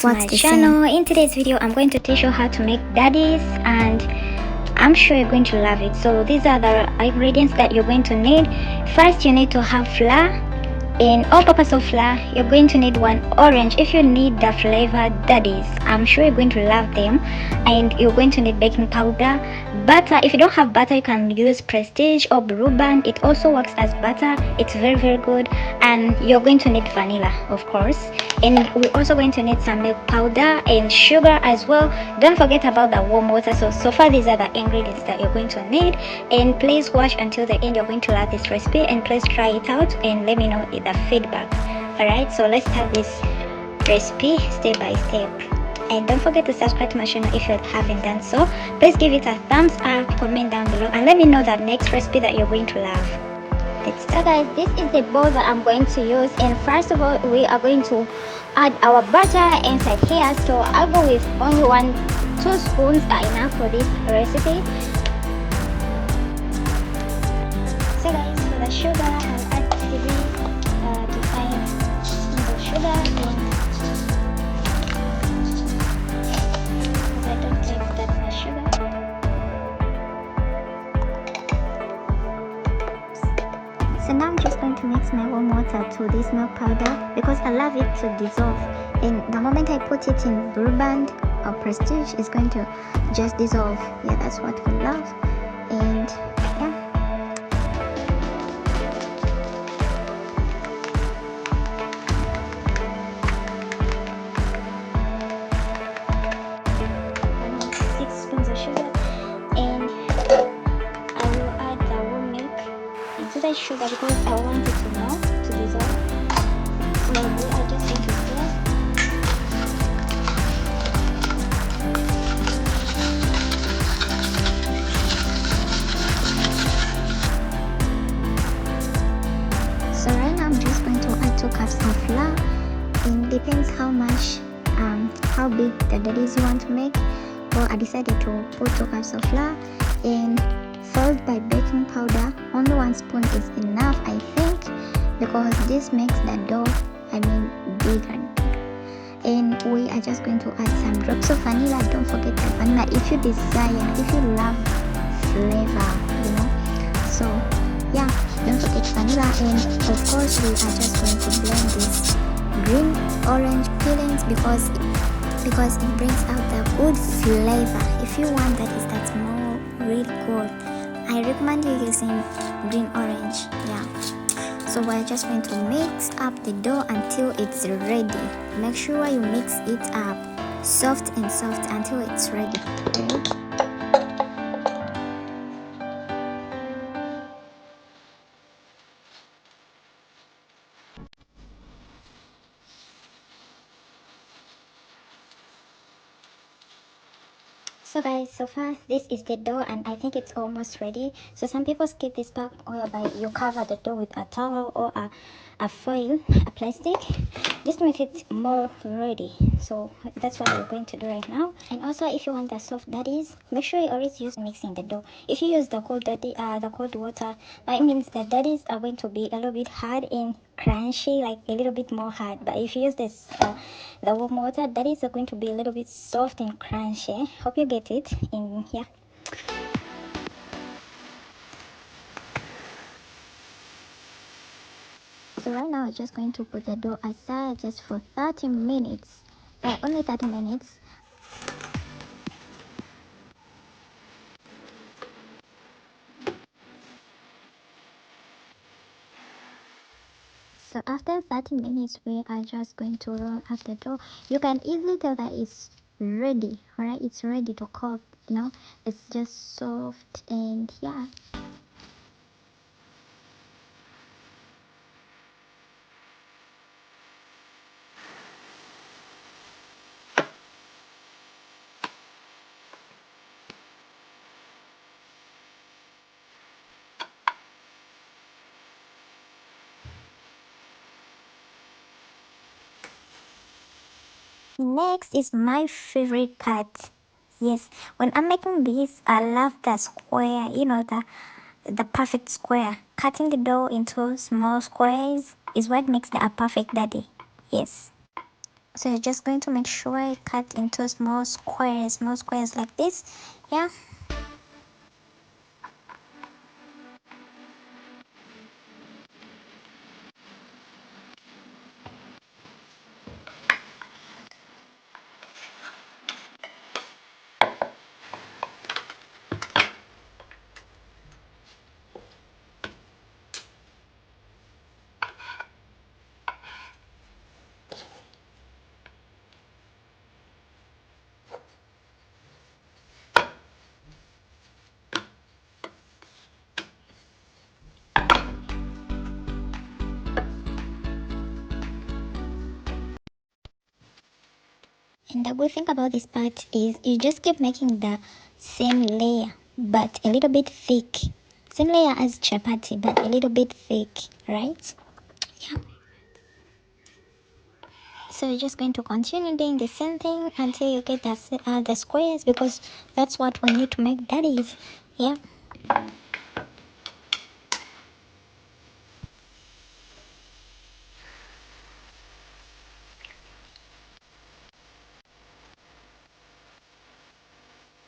to my channel. In today's video I'm going to teach you how to make daddies, and I'm sure you're going to love it. So these are the ingredients that you're going to need. First, you need to have flour. In all purpose of flour, you're going to need 1 orange. If you need the flavor daddies, I'm sure you're going to love them. And you're going to need baking powder, butter. If you don't have butter, you can use Prestige or Blue Band. It also works as butter. It's very good. And you're going to need vanilla, of course. And we're also going to need some milk powder and sugar as well. Don't forget about the warm water. So far these are the ingredients that you're going to need, and please watch until the end. You're going to love this recipe, and please try it out and let me know the feedback. Alright, so let's start this recipe step by step. And don't forget to subscribe to my channel if you haven't done so. Please give it a thumbs up, comment down below, and let me know the next recipe that you're going to love. So guys, this is the bowl that I'm going to use, and first of all we are going to add our butter inside here. So I'll go with only 2 spoons are enough for this recipe. So guys, for the sugar, I'll add 3 to 5 spoons of sugar, because I don't like that much sugar. So now I'm just going to mix my warm water to this milk powder because I love it to dissolve. And the moment I put it in Blue Band or Prestige, it's going to just dissolve. Yeah, that's what we love. And yeah. Sugar because I want it to melt, to dissolve. So we are just going to stir. So right now I'm just going to add 2 cups of flour. It depends how much, how big the daddies you want to make. So I decided to put 2 cups of flour, and followed by baking powder. Only 1 spoon is enough, I think, because this makes the dough, bigger. And we are just going to add some drops of vanilla. Don't forget the vanilla if you desire, if you love flavor, so yeah, don't forget vanilla. And of course we are just going to blend this green orange peelings because it brings out the good flavor. If you want that's more really good, I recommend you using green orange. Yeah, so we're just going to mix up the dough until it's ready. Make sure you mix it up soft until it's ready. Okay? So guys, so far this is the dough, and I think it's almost ready. So some people skip this part whereby you cover the dough with a towel or a foil, a plastic, just to make it more ready. So that's what we're going to do right now. And also, if you want the soft daddies, make sure you always use mixing the dough. If you use the cold water, that means the daddies are going to be a little bit hard and crunchy, like a little bit more hard. But if you use this the warm water, daddies are going to be a little bit soft and crunchy. Hope you get it. And yeah, so right now I'm just going to put the dough aside just for 30 minutes. Only 30 minutes. So after 30 minutes, we are just going to roll out the dough. You can easily tell that it's ready. Alright, it's ready to cook. It's just soft, and yeah. Next is my favorite part. Yes, when I'm making this, I love the square, the perfect square. Cutting the dough into small squares is what makes a perfect daddy. Yes. So you're just going to make sure you cut into small squares like this. Yeah. And the good thing about this part is you just keep making the same layer but a little bit thick. Same layer as chapati but a little bit thick, right? Yeah. So you're just going to continue doing the same thing until you get the squares, because that's what we need to make daddies. Yeah.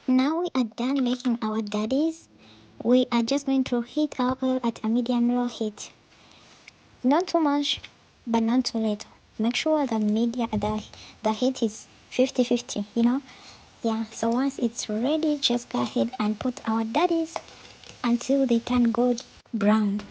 Now we are done making our daddies. We are just going to heat our oil at a medium low heat. Not too much, but not too little. Make sure the heat is 50-50, you know? Yeah, so once it's ready, just go ahead and put our daddies until they turn gold brown.